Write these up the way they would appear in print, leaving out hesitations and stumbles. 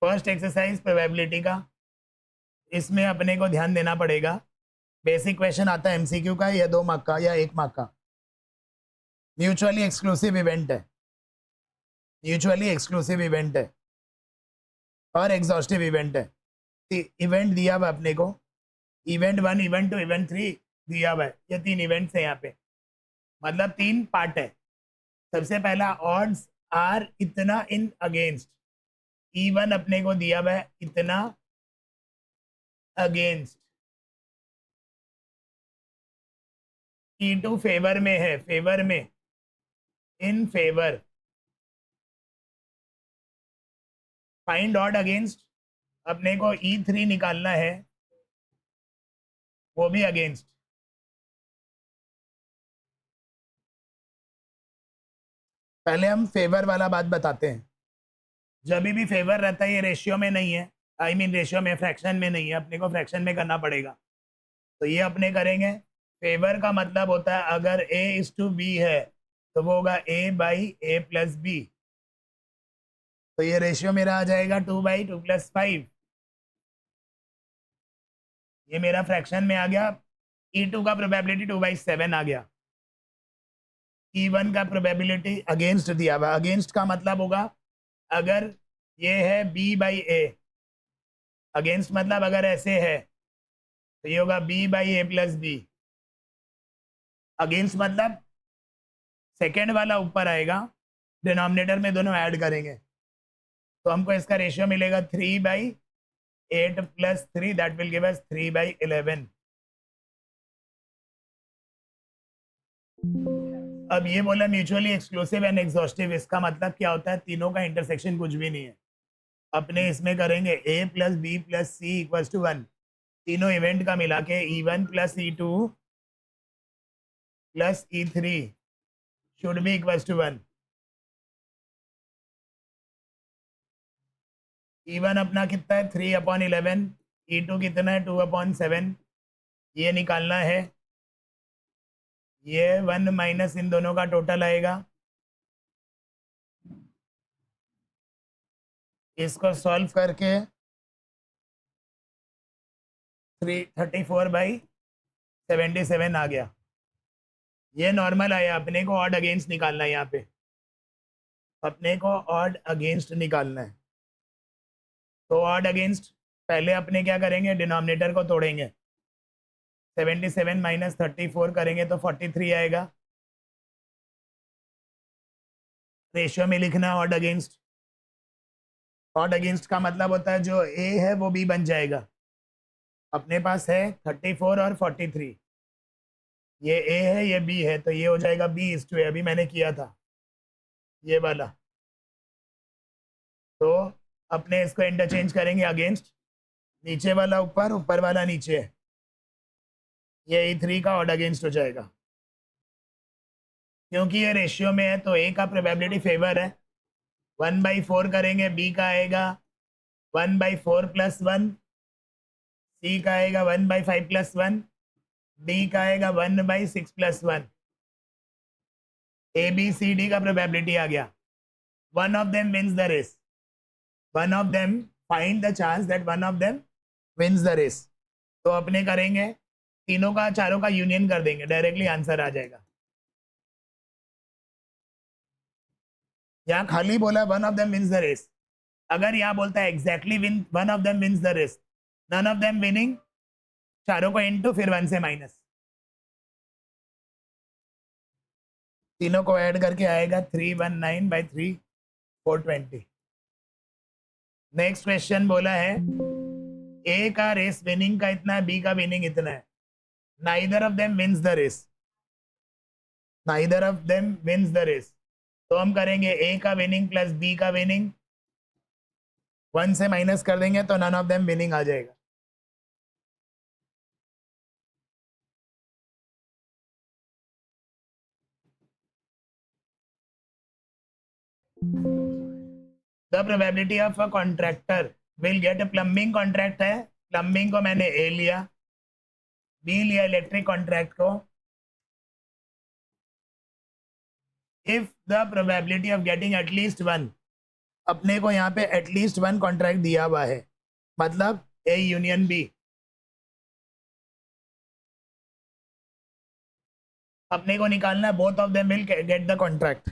First exercise probability का, इसमें अपने को ध्यान देना पड़ेगा। बेसिक क्वेश्चन आता है एमसीक्यू का, या 2 मार्क का या 1 मार्क का। म्यूचुअली एक्सक्लूसिव इवेंट है, म्यूचुअली एक्सक्लूसिव इवेंट है और एग्जॉस्टिव इवेंट है। इवेंट दिया हुआ अपने को, इवेंट 1, इवेंट 2, इवेंट 3 दिया हुआ है। ये 3 इवेंट्स है यहाँ पे, मतलब 3 पार्ट है। सबसे पहला, ऑड्स आर इतना इन अगेंस्ट। E1 अपने को दिया हुआ है इतना अगेंस्ट। E2 फेवर में है, फेवर में, in favour. Find odd against, अपने को E3 निकालना है, वो भी अगेंस्ट। पहले हम फेवर वाला बात बताते हैं। जब भी फेवर रहता है ये रेशियो में नहीं है, आई मीन रेशियो में, फ्रैक्शन में नहीं है, अपने को फ्रैक्शन में करना पड़ेगा। तो ये अपने करेंगे। फेवर का मतलब होता है अगर A/B है तो वो होगा A/A+B। तो ये रेशियो मेरा आ जाएगा 2/2+5। ये मेरा फ्रैक्शन में आ गया। E2 का प्रोबेबिलिटी 2/7 आ गया। E1 का प्रोबेबिलिटी अगेंस्ट दिया हुआ। अगेंस्ट का मतलब होगा अगर ये है B/A, अगेंस्ट मतलब अगर ऐसे है तो ये होगा B/A+B। अगेंस्ट मतलब सेकेंड वाला ऊपर आएगा, डिनोमिनेटर में दोनों ऐड करेंगे तो हमको इसका रेशियो मिलेगा 3/8+3, दैट विल गिव अस 3/11। अब ये बोला म्यूचुअली एक्सक्लूसिव एंड एग्जॉस्टिव, इसका मतलब क्या होता है? तीनों का इंटरसेक्शन कुछ भी नहीं है। अपने इसमें करेंगे A+B+C=1, तीनों इवेंट का मिला के E1 + E2 + E3 should be =1। E1 अपना कितना है? 3/11। E2 कितना है? 2/7। ये निकालना है। ये 1 माइनस इन दोनों का टोटल आएगा। इसको सॉल्व करके 34/77 आ गया। ये नॉर्मल आया। अपने को ऑड अगेंस्ट निकालना है यहाँ पे, अपने को ऑड अगेंस्ट निकालना है। तो ऑड अगेंस्ट पहले अपने क्या करेंगे? डिनोमिनेटर को तोड़ेंगे। 77 - 34 करेंगे तो 43 आएगा। रेशियो में लिखना ऑड अगेंस्ट। ऑड अगेंस्ट का मतलब होता है जो ए है वो बी बन जाएगा। अपने पास है 34 और 43, ये ए है ये बी है, तो ये हो जाएगा B/A। अभी मैंने किया था ये वाला। तो अपने इसको इंटरचेंज करेंगे अगेंस्ट, नीचे वाला ऊपर, ऊपर वाला नीचे, ये E3 का ऑड अगेंस्ट हो जाएगा। क्योंकि ये रेशियो में है तो ए का प्रोबेबिलिटी फेवर है। 1/4 करेंगे, बी का आएगा 1/4+1, सी का आएगा 1/5+1, डी का आएगा 1/6+1। ABCD का प्रोबेबिलिटी आ गया। One of them wins the race. One of them, find the chance that one of them wins the race. तो अपने करेंगे तीनों का, चारों का यूनियन कर देंगे, डायरेक्टली आंसर आ जाएगा। यहाँ खाली बोला one of them wins the race. अगर यहाँ बोलता है exactly win one of them wins the race, none of them winning, चारों को इनटू फिर 1 से माइनस, तीनों को ऐड करके आएगा 319/3 420। नेक्स्ट क्वेश्चन बोला है ए का रेस विनिंग का इतना है, बी का विनिंग इतना है, neither of them wins the race, neither of them wins the race. तो हम करेंगे ए का विनिंग प्लस बी का विनिंग, 1 से माइनस कर देंगे तो नन ऑफ देम विनिंग आ जाएगा। The probability of a contractor will get a plumbing contract है, प्लम्बिंग को मैंने ए लिया, बी लिया इलेक्ट्रिक कॉन्ट्रैक्ट को। If the probability of getting at least 1, अपने को यहाँ पे एटलीस्ट वन कॉन्ट्रैक्ट दिया हुआ है, मतलब ए यूनियन बी। अपने को निकालना है both of them will get the contract.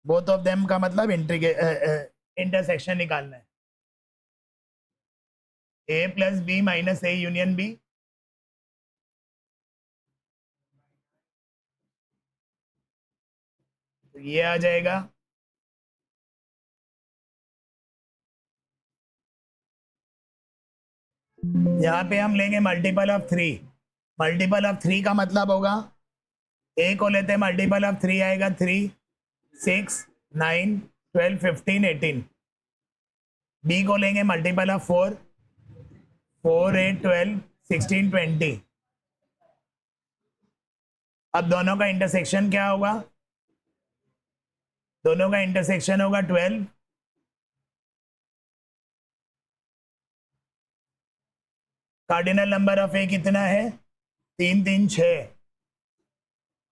Both of them का मतलब इंटरसेक्शन निकालना है। A plus B minus A union B, तो ये आ जाएगा। यहाँ पे हम लेंगे multiple of three. Multiple of three का मतलब होगा, ए को लेते हैं मल्टीपल ऑफ थ्री आएगा 3, 6, 9, 12, 15, 18। बी को लेंगे मल्टीपल ऑफ 4, 4, 8, 12, 16, 20। अब दोनों का इंटरसेक्शन क्या होगा? दोनों का इंटरसेक्शन होगा 12। कार्डिनल नंबर ऑफ ए कितना है? 3, 3, 6।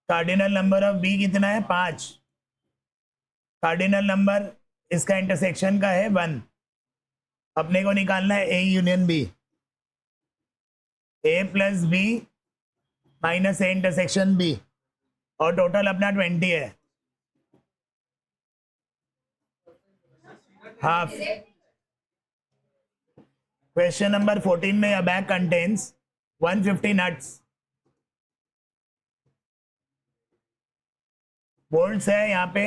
कार्डिनल नंबर ऑफ बी कितना है? 5। कार्डिनल नंबर इसका इंटरसेक्शन का है 1। अपने को निकालना है A union B. A plus B minus A intersection B, और टोटल अपना 20 है। हाफ। क्वेश्चन नंबर 14 में a bag contains 150 nuts। Bolts है यहाँ पे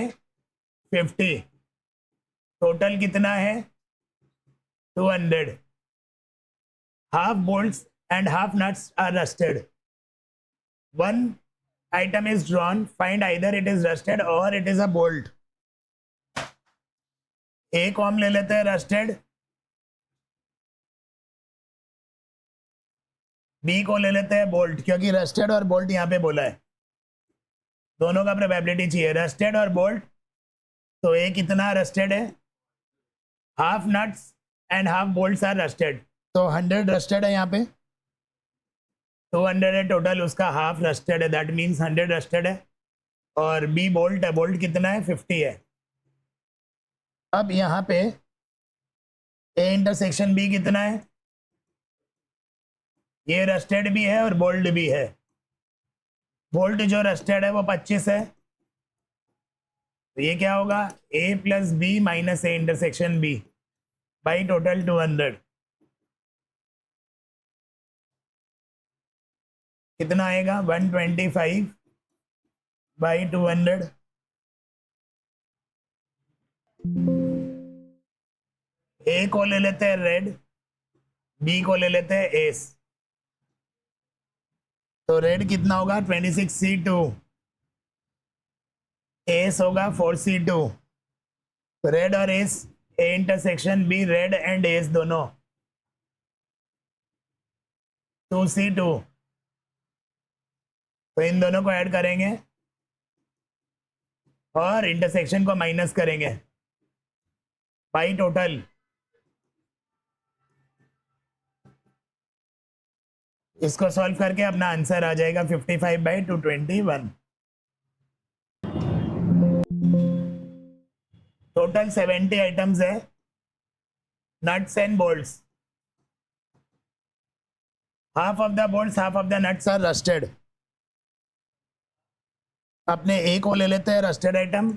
50, टोटल कितना है? 200। Half bolts and half nuts are rusted। One item is drawn, find either it is rusted or it is a bolt। ए को हम ले लेते हैं rusted, बी को ले लेते हैं बोल्ट, क्योंकि रस्टेड और बोल्ट यहाँ पे बोला है। दोनों का प्रोबेबिलिटी चाहिए, रस्टेड और बोल्ट। तो ए कितना रस्टेड है? Half nuts and half bolts are rusted, तो 100 रस्टेड है यहाँ पे। 200 है टोटल, उसका हाफ रस्टेड है, दैट मीन्स 100 रस्टेड है। और बी बोल्ट है, बोल्ट कितना है? 50 है। अब यहाँ पे ए इंटरसेक्शन बी कितना है? ये रस्टेड भी है और बोल्ट भी है। बोल्ट जो रस्टेड है वो 25 है, तो ये क्या होगा? A plus B minus A intersection B by total 200। कितना आएगा? 125 बाई 200। ए को ले लेते हैं रेड, बी को ले लेते हैं एस। तो रेड कितना होगा? 26C2, एस होगा 4C2। रेड और S, A intersection B red and S दोनों 2C2। तो इन दोनों को ऐड करेंगे और इंटरसेक्शन को माइनस करेंगे बाई टोटल। इसको सॉल्व करके अपना आंसर आ जाएगा 55/221। टोटल 70 आइटम्स है, nuts and bolts. Half of the bolts, half of the nuts are rusted. अपने ए को ले लेते हैं रस्टेड आइटम,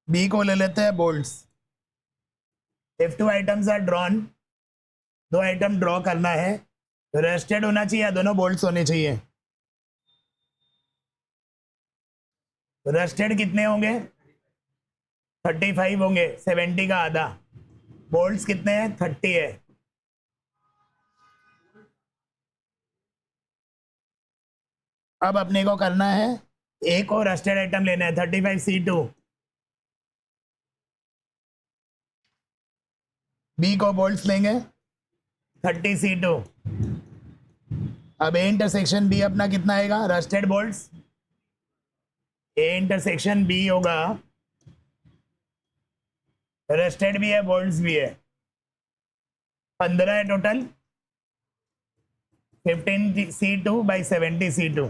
बी को ले लेते हैं bolts. If 2 items are drawn, 2 item draw करना है, तो रस्टेड होना चाहिए या दोनों बोल्ट्स होने चाहिए? रस्टेड कितने होंगे? 35 होंगे, 70 का आधा। बोल्ट्स कितने हैं? 30 है। अब अपने को करना है, ए को रस्टेड आइटम लेना है 35C2, बी को बोल्ट्स लेंगे 30C2। अब ए इंटरसेक्शन बी अपना कितना आएगा? Rusted bolts, A intersection B होगा, रस्टेड भी है बोल्ट्स भी है, 15 है टोटल। 15C2 by 70C2।